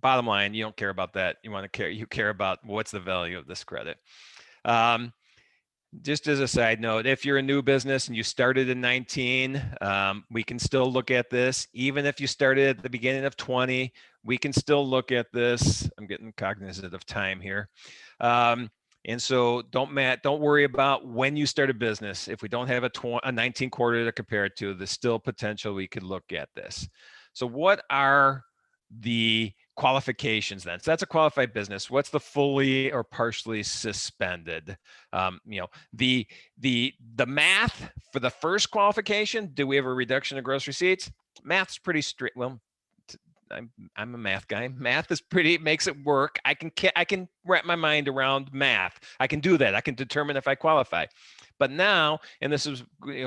Bottom line, you don't care about that. You care about what's the value of this credit. Just as a side note, if you're a new business and you started in 19, we can still look at this. Even if you started at the beginning of 20, we can still look at this. I'm getting cognizant of time here. And so don't worry about when you start a business. If we don't have a 19 quarter to compare it to, there's still potential we could look at this. So what are the qualifications then? So that's a qualified business. What's the fully or partially suspended? The math for the first qualification, do we have a reduction of gross receipts? Math's pretty strict. Well, I'm a math guy. Math is makes it work. I can wrap my mind around math. I can do that. I can determine if I qualify. But now, and this is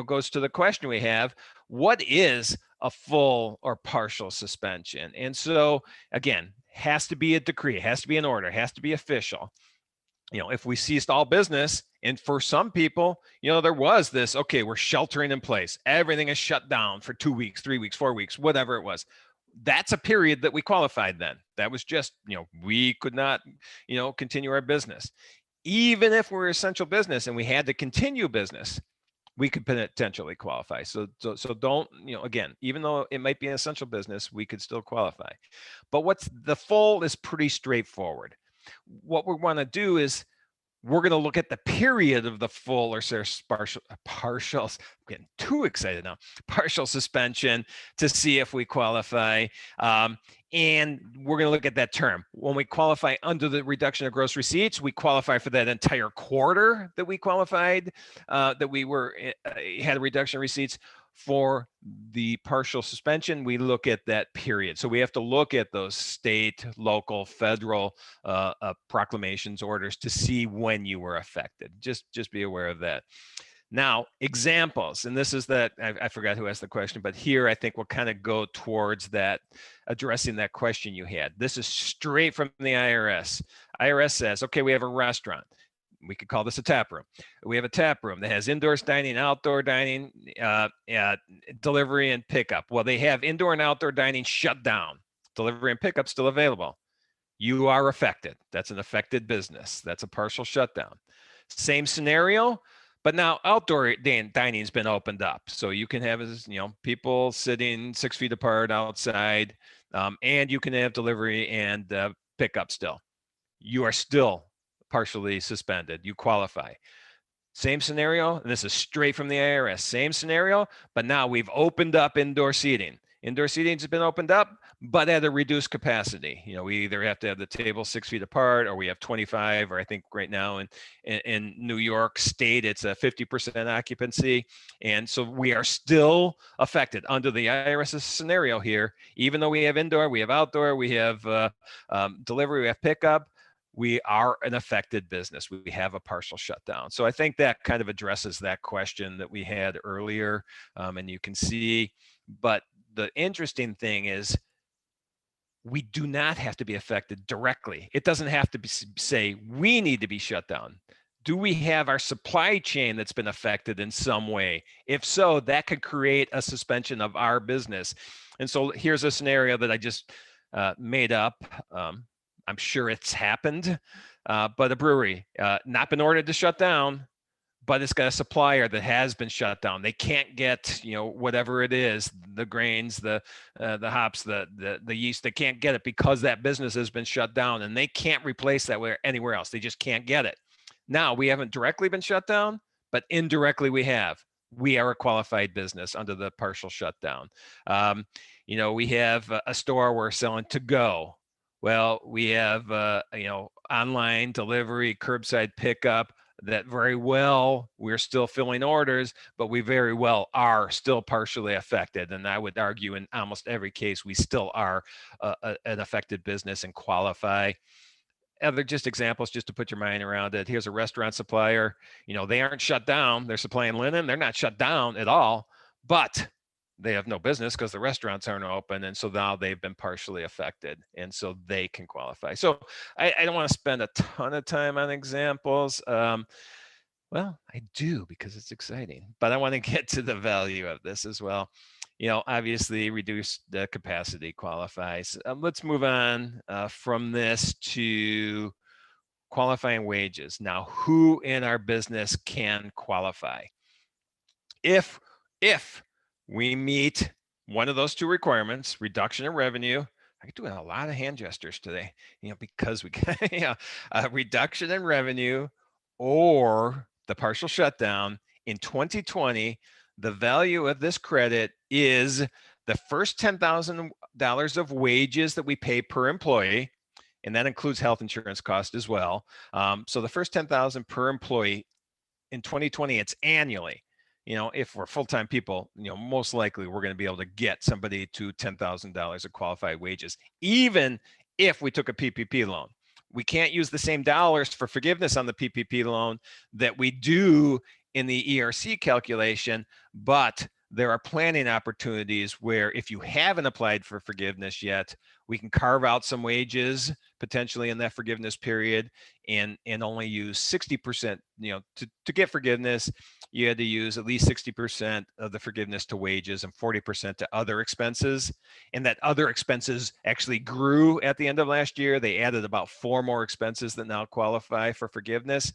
goes to the question we have, what is a full or partial suspension? And so again, has to be a decree, has to be an order, has to be official. If we ceased all business, and for some people, there was this, okay, we're sheltering in place. Everything is shut down for 2 weeks, 3 weeks, 4 weeks, whatever it was. That's a period that we qualified then. That was just, we could not, continue our business. Even if we're essential business and we had to continue business, we could potentially qualify. So don't, again, even though it might be an essential business, we could still qualify. But what's the full is pretty straightforward. What we want to do is we're going to look at the period of the full or partial, I'm getting too excited now, partial suspension to see if we qualify. And we're going to look at that term. When we qualify under the reduction of gross receipts, we qualify for that entire quarter that we qualified, that we had a reduction of receipts. For the partial suspension, we look at that period. So we have to look at those state, local, federal proclamations, orders to see when you were affected. Just be aware of that. Now, examples, and this is that, I forgot who asked the question, but here I think we'll kind of go towards that, addressing that question you had. This is straight from the IRS. IRS says, okay, we have a restaurant. We could call this a tap room. We have a tap room that has indoor dining, outdoor dining, delivery and pickup. Well, they have indoor and outdoor dining shut down. Delivery and pickup still available. You are affected. That's an affected business. That's a partial shutdown. Same scenario, but now outdoor dining has been opened up. So you can have, people sitting 6 feet apart outside, and you can have delivery and pickup still. You are still partially suspended. You qualify. Same scenario, and this is straight from the IRS. Same scenario, but now we've opened up indoor seating. Indoor seating has been opened up, but at a reduced capacity. We either have to have the table 6 feet apart, or we have 25, or I think right now in New York State, it's a 50% occupancy. And so we are still affected under the IRS's scenario here. Even though we have indoor, we have outdoor, we have delivery, we have pickup, we are an affected business. We have a partial shutdown. So I think that kind of addresses that question that we had earlier. And you can see, but the interesting thing is we do not have to be affected directly. It doesn't have to say we need to be shut down. Do we have our supply chain that's been affected in some way? If so, that could create a suspension of our business. And so here's a scenario that I just made up. I'm sure it's happened, but a brewery not been ordered to shut down, but it's got a supplier that has been shut down. They can't get, whatever it is, the grains, the hops, the yeast. They can't get it because that business has been shut down, and they can't replace that anywhere else. They just can't get it. Now, we haven't directly been shut down, but indirectly we have. We are a qualified business under the partial shutdown. We have a store we're selling to go. Well, we have, online delivery, curbside pickup that very well, we're still filling orders, but we very well are still partially affected. And I would argue in almost every case, we still are an affected business and qualify. Other just examples, just to put your mind around it. Here's a restaurant supplier. They aren't shut down. They're supplying linen. They're not shut down at all, but they have no business because the restaurants aren't open. And so now they've been partially affected. And so they can qualify. So I don't want to spend a ton of time on examples. Well, I do because it's exciting, but I want to get to the value of this as well. Obviously reduced the capacity qualifies. Let's move on from this to qualifying wages. Now, who in our business can qualify? If we meet one of those two requirements, reduction in revenue. I'm doing a lot of hand gestures today, because we got a reduction in revenue or the partial shutdown in 2020, the value of this credit is the first $10,000 of wages that we pay per employee, and that includes health insurance cost as well. So the first 10,000 per employee in 2020, it's annually. If we're full-time people, most likely we're going to be able to get somebody to $10,000 of qualified wages, even if we took a PPP loan. We can't use the same dollars for forgiveness on the PPP loan that we do in the ERC calculation, but there are planning opportunities where if you haven't applied for forgiveness yet, we can carve out some wages potentially in that forgiveness period and only use 60%, to get forgiveness, you had to use at least 60% of the forgiveness to wages and 40% to other expenses. And that other expenses actually grew at the end of last year. They added about 4 more expenses that now qualify for forgiveness.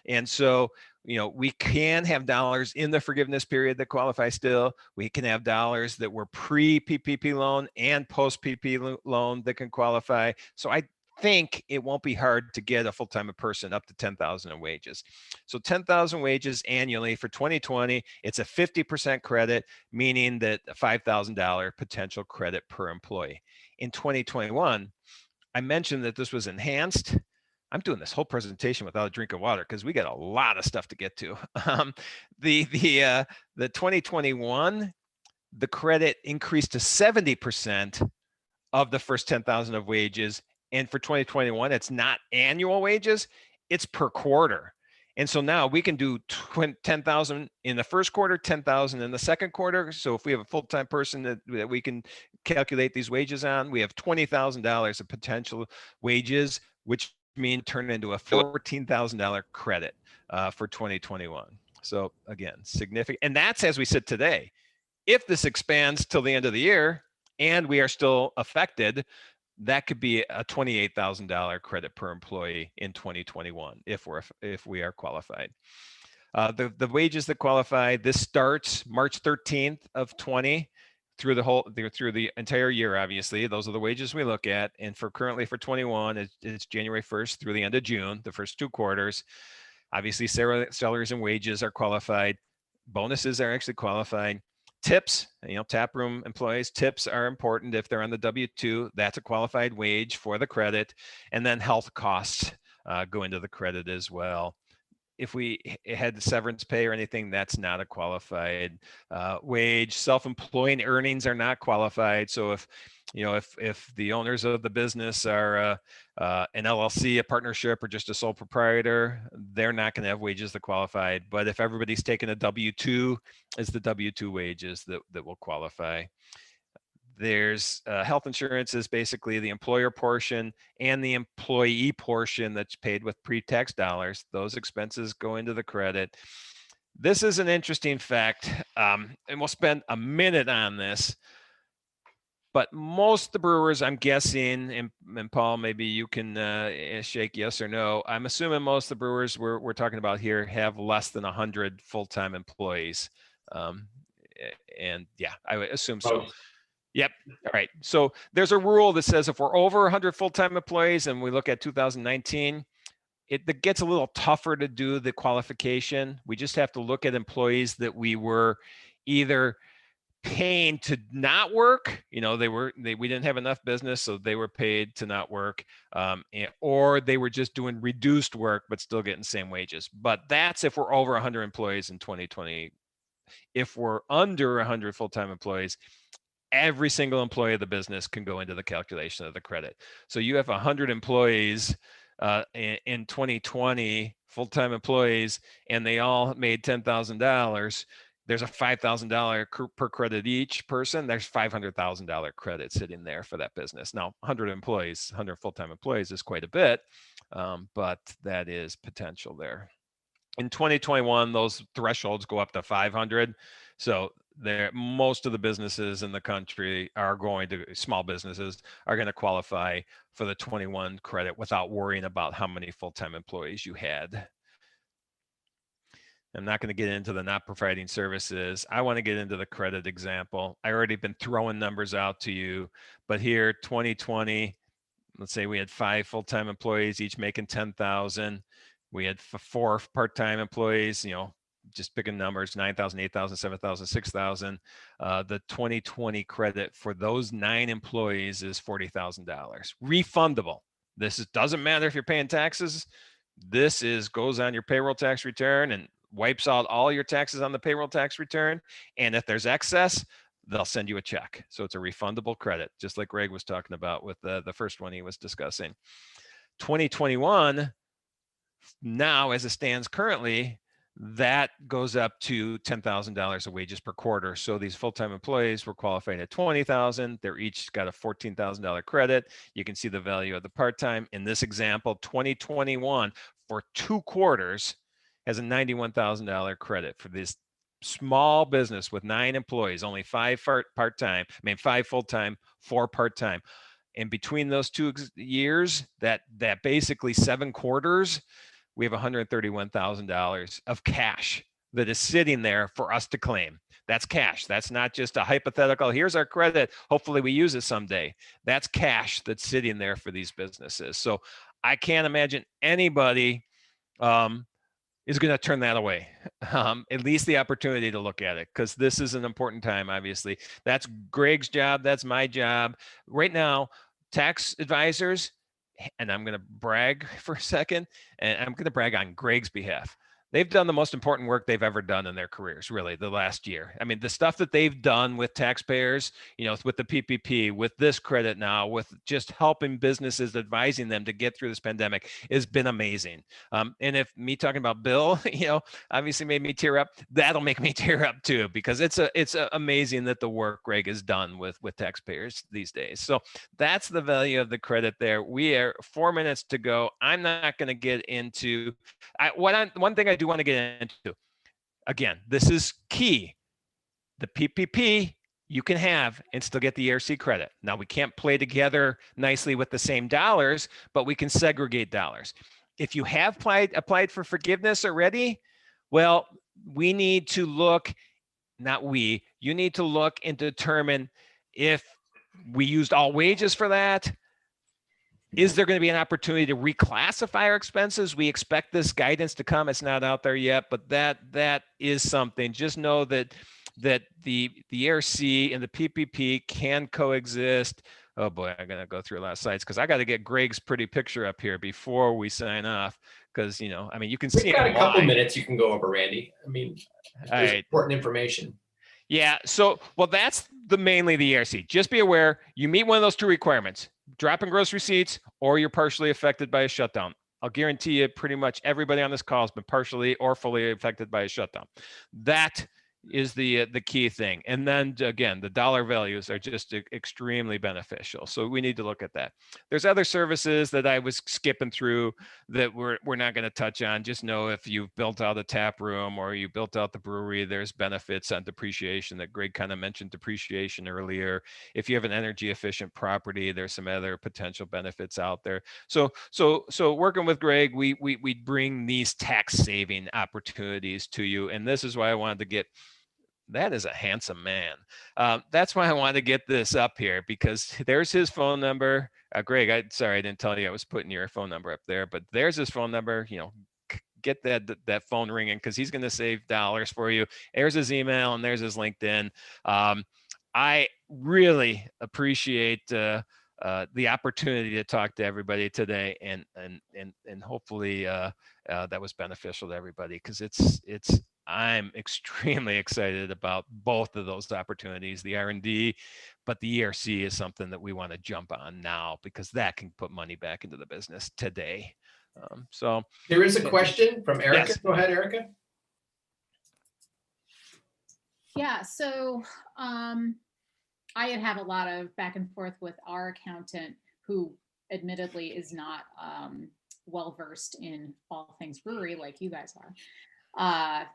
And so, we can have dollars in the forgiveness period that qualify still. We can have dollars that were pre-PPP loan and post-PPP loan that can qualify. So I think it won't be hard to get a full-time person up to 10,000 in wages. So 10,000 wages annually for 2020, it's a 50% credit, meaning that a $5,000 potential credit per employee. In 2021, I mentioned that this was enhanced. I'm doing this whole presentation without a drink of water because we got a lot of stuff to get to. The 2021, the credit increased to 70% of the first 10,000 of wages. And for 2021, it's not annual wages, it's per quarter. And so now we can do 10,000 in the first quarter, 10,000 in the second quarter. So if we have a full-time person that we can calculate these wages on, we have $20,000 of potential wages, which mean turn into a $14,000 credit for 2021. So again, significant. And that's as we sit today. If this expands till the end of the year and we are still affected, that could be a $28,000 credit per employee in 2021 if we are qualified. The wages that qualify, this starts March 13th of 20 through the entire year. Obviously, those are the wages we look at. And currently for 21, it's January 1st through the end of June, the first 2 quarters. Obviously, salaries and wages are qualified. Bonuses are actually qualified. Tips, taproom employees, tips are important if they're on the W-2. That's a qualified wage for the credit. And then health costs go into the credit as well. If we had severance pay or anything, that's not a qualified wage. Self-employed earnings are not qualified. So if the owners of the business are an LLC, a partnership, or just a sole proprietor, they're not going to have wages that qualified. But if everybody's taking a W-2, it's the W-2 wages that will qualify. There's health insurance is basically the employer portion and the employee portion that's paid with pre-tax dollars. Those expenses go into the credit. This is an interesting fact, and we'll spend a minute on this. But most of the brewers, I'm guessing, and Paul, maybe you can shake yes or no. I'm assuming most of the brewers we're talking about here have less than 100 full-time employees. And yeah, I would assume so. Yep. All right. So there's a rule that says if we're over 100 full-time employees and we look at 2019, it gets a little tougher to do the qualification. We just have to look at employees that we were either paying to not work, we didn't have enough business, so they were paid to not work, or they were just doing reduced work but still getting same wages. But that's if we're over 100 employees in 2020. If we're under 100 full-time employees, every single employee of the business can go into the calculation of the credit. So you have 100 employees in 2020, full-time employees, and they all made $10,000. There's a $5,000 per credit each person. There's $500,000 credit sitting there for that business. Now, 100 employees, 100 full-time employees is quite a bit, but that is potential there. In 2021, those thresholds go up to 500. So most of the businesses in the country small businesses are going to qualify for the 21 credit without worrying about how many full-time employees you had. I'm not going to get into the not providing services. I want to get into the credit example. I already been throwing numbers out to you, but here 2020, let's say we had 5 full-time employees, each making 10,000. We had 4 part-time employees, just picking numbers, 9,000, 8,000, 7,000, 6,000. The 2020 credit for those 9 employees is $40,000. Refundable. Doesn't matter if you're paying taxes. This goes on your payroll tax return and wipes out all your taxes on the payroll tax return. And if there's excess, they'll send you a check. So it's a refundable credit, just like Greg was talking about with the first one he was discussing. 2021, now as it stands currently, that goes up to $10,000 of wages per quarter. So these full-time employees were qualified at $20,000. They're each got a $14,000 credit. You can see the value of the part-time. In this example, 2021 for 2 quarters has a $91,000 credit for this small business with 9 employees, only 5 part-time, 5 full-time, 4 part-time. And between those 2 years, that basically 7 quarters, we have $131,000 of cash that is sitting there for us to claim. That's cash. That's not just a hypothetical, here's our credit, hopefully we use it someday. That's cash that's sitting there for these businesses. So I can't imagine anybody is going to turn that away. At least the opportunity to look at it, because this is an important time, obviously. That's Greg's job. That's my job. Right now, tax advisors, and I'm going to brag for a second, and I'm going to brag on Greg's behalf. They've done the most important work they've ever done in their careers, really, the last year. I mean, the stuff that they've done with taxpayers, with the PPP, with this credit now, with just helping businesses, advising them to get through this pandemic has been amazing. And if me talking about Bill, obviously made me tear up, that'll make me tear up too, because it's amazing that the work Greg has done with taxpayers these days. So that's the value of the credit there. We are 4 minutes to go. I'm not going to get into one thing I do want to get into. Again, this is key. The PPP you can have and still get the ERC credit. Now, we can't play together nicely with the same dollars, but we can segregate dollars. If you have applied for forgiveness already, well, we need to look, you need to look and determine if we used all wages for that. Is there going to be an opportunity to reclassify our expenses? We expect this guidance to come. It's not out there yet, but that is something. Just know that the ERC and the PPP can coexist. Oh boy, I'm going to go through a lot of sites because I got to get Greg's pretty picture up here before we sign off. Because you can see. We've got a couple minutes you can go over, Randy. There's important information. Yeah. So, that's mainly the ERC. Just be aware, you meet one of those 2 requirements: drop in gross receipts, or you're partially affected by a shutdown. I'll guarantee you pretty much everybody on this call has been partially or fully affected by a shutdown. That is the key thing. And then again, the dollar values are just extremely beneficial. So we need to look at that. There's other services that I was skipping through that we're not going to touch on. Just know if you've built out a Taproom or you built out the brewery, there's benefits on depreciation that Greg kind of mentioned depreciation earlier. If you have an energy efficient property, there's some other potential benefits out there. So working with Greg, we bring these tax saving opportunities to you. And this is why I wanted to get. That is a handsome man. That's why I wanted to get this up here, because there's his phone number. Greg, sorry, I didn't tell you I was putting your phone number up there, but there's his phone number. Get that phone ringing, because he's going to save dollars for you. There's his email and there's his LinkedIn. I really appreciate the opportunity to talk to everybody today, and hopefully that was beneficial to everybody, because I'm extremely excited about both of those opportunities, the R&D, but the ERC is something that we want to jump on now, because that can put money back into the business today. So there is a question from Erica. Yes. Go ahead, Erica. Yeah, so I have a lot of back and forth with our accountant, who admittedly is not well-versed in all things brewery like you guys are.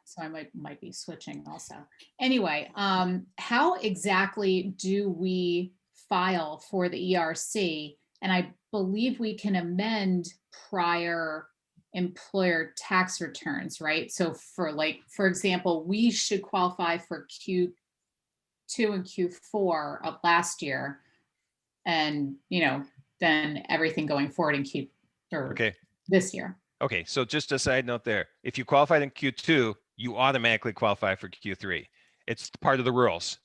So I might be switching also. Anyway, how exactly do we file for the ERC? And I believe we can amend prior employer tax returns, right? So for example, we should qualify for Q2 and Q4 of last year, and then everything going forward in okay. this year. Okay, so just a side note there. If you qualified in Q2, you automatically qualify for Q3. It's part of the rules.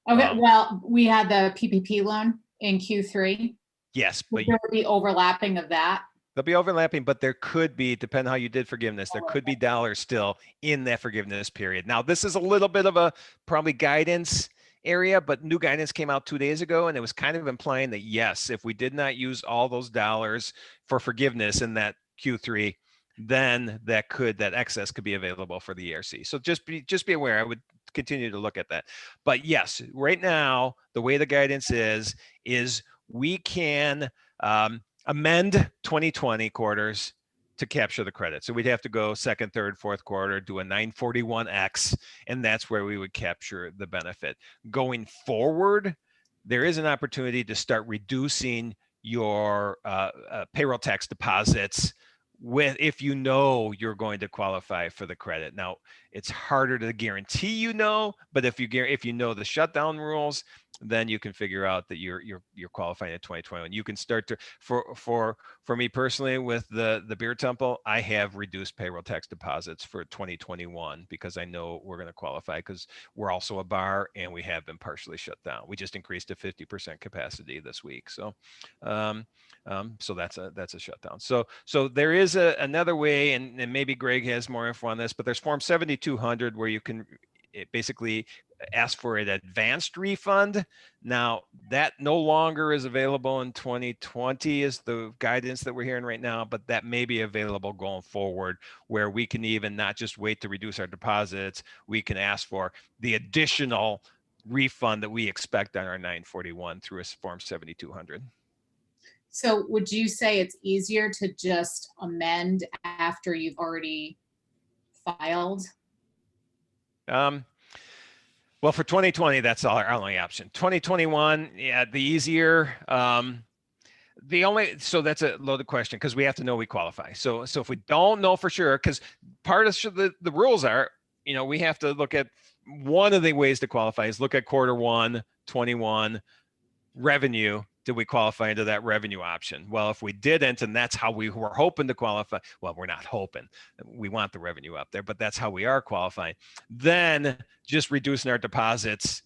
Okay, well, we had the PPP loan in Q3. Yes, but Would there be overlapping of that? they'll be overlapping, but there could be, depending how you did forgiveness, there could be dollars still in that forgiveness period. Now, this is a little bit of a probably guidance area, but new guidance came out 2 days ago, and it was kind of implying that yes, if we did not use all those dollars for forgiveness in that Q3, then that excess could be available for the ERC. So just be aware. I would continue to look at that. But yes, right now, the way the guidance is we can amend 2020 quarters to capture the credit. So we'd have to go second, third, fourth quarter, do a 941X, and that's where we would capture the benefit. Going forward, there is an opportunity to start reducing your payroll tax deposits if you know you're going to qualify for the credit. Now, it's harder to guarantee but if you know the shutdown rules, then you can figure out that you're qualifying in 2021. You can start to for me personally with the beer temple, I have reduced payroll tax deposits for 2021 because I know we're going to qualify because we're also a bar and we have been partially shut down. We just increased to 50% capacity this week. So so that's a shutdown. So there is another way, and maybe Greg has more info on this, but there's Form 7200 where you can basically ask for an advanced refund. Now that no longer is available in 2020 is the guidance that we're hearing right now, but that may be available going forward where we can even not just wait to reduce our deposits, we can ask for the additional refund that we expect on our 941 through a Form 7200. So would you say it's easier to just amend after you've already filed? Well, for 2020, that's our only option. 2021, yeah, the easier. So that's a loaded question because we have to know we qualify. So if we don't know for sure, because part of the rules are, we have to look at one of the ways to qualify is look at Q1 21 revenue. Did we qualify into that revenue option? Well, if we didn't, and that's how we were hoping to qualify, well, we're not hoping, we want the revenue up there, but that's how we are qualifying. Then just reducing our deposits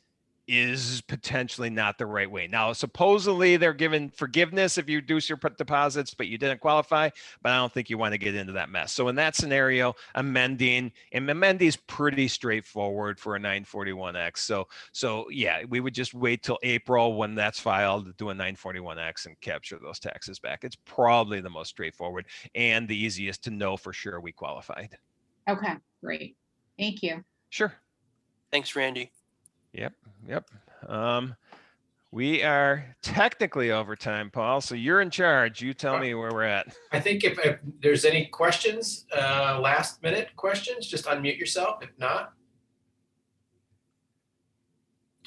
is potentially not the right way. Now, supposedly they're giving forgiveness if you reduce your deposits, but you didn't qualify, but I don't think you want to get into that mess. So in that scenario, amending is pretty straightforward for a 941X. So yeah, we would just wait till April when that's filed to do a 941X and capture those taxes back. It's probably the most straightforward and the easiest to know for sure we qualified. Okay, great. Thank you. Sure. Thanks, Randy. Yep. We are technically over time, Paul. So you're in charge. You tell me where we're at. I think if there's any questions, last minute questions, just unmute yourself. If not.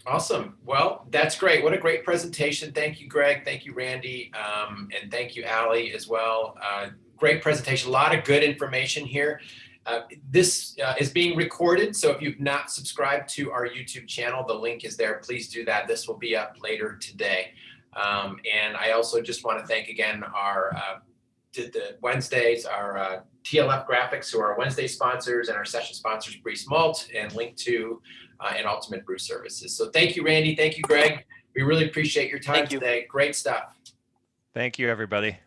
Awesome. Well, that's great. What a great presentation. Thank you, Greg. Thank you, Randy. And thank you, Allie, as well. Great presentation. A lot of good information here. This is being recorded, so if you've not subscribed to our YouTube channel, the link is there. Please do that. This will be up later today. And I also just want to thank again our Wednesdays, our TLF Graphics, who are our Wednesday sponsors, and our session sponsors, Breeze Malt, and Link to and Ultimate Brew Services. So thank you, Randy. Thank you, Greg. We really appreciate your time today. Great stuff. Thank you, everybody.